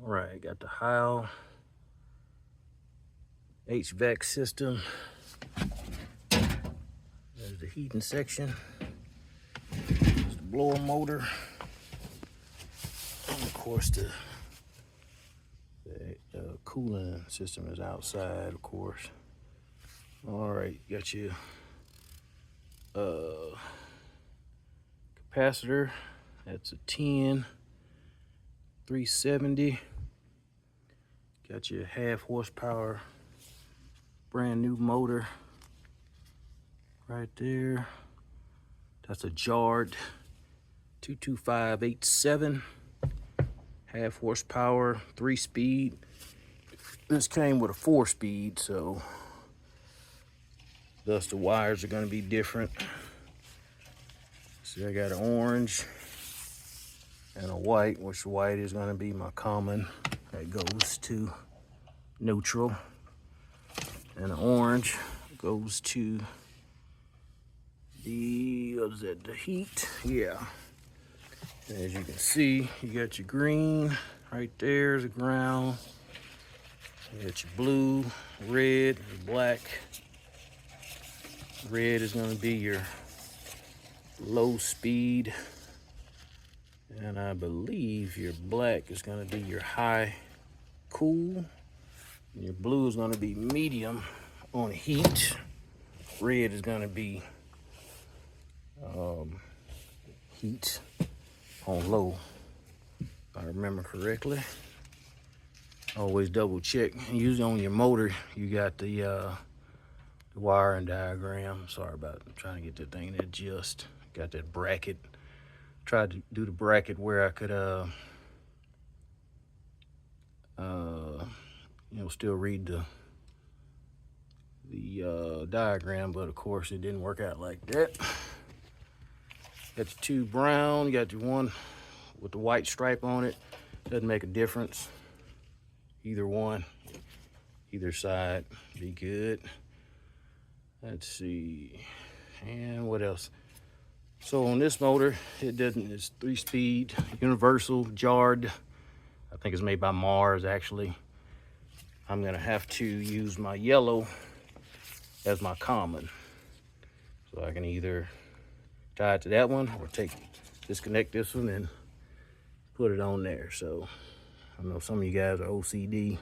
Right, got the Heil HVAC system. There's the heating section. There's the blower motor. And of course the cooling system is outside, of course. All right, you got your capacitor. That's a 10, 370. Got your half horsepower, brand new motor right there. That's a jarred 22587, half horsepower, 3-speed. This came with a 4-speed, so thus the wires are going to be different. See, I got an orange and a white, which white is going to be my common. That goes to neutral. And the orange goes to the, what is that, the heat? Yeah. And as you can see, you got your green right there is the ground. You got your blue, red, and black. Red is going to be your low speed. And I believe your black is going to be your high cool. And your blue is going to be medium on heat. Red is going to be heat on low, if I remember correctly. Always double check. Usually on your motor, you got the wiring diagram. Sorry about trying to get that thing to adjust. Got that bracket. Tried to do the bracket where I could still read the diagram, but of course it didn't work out like that. Got your two brown, you got your one with the white stripe on it. Doesn't make a difference. Either one, either side, be good. Let's see, and what else? So on this motor, it's 3-speed, universal, jarred. I think it's made by Mars, actually. I'm gonna have to use my yellow as my common. So I can either tie it to that one or disconnect this one and put it on there. So I know some of you guys are OCD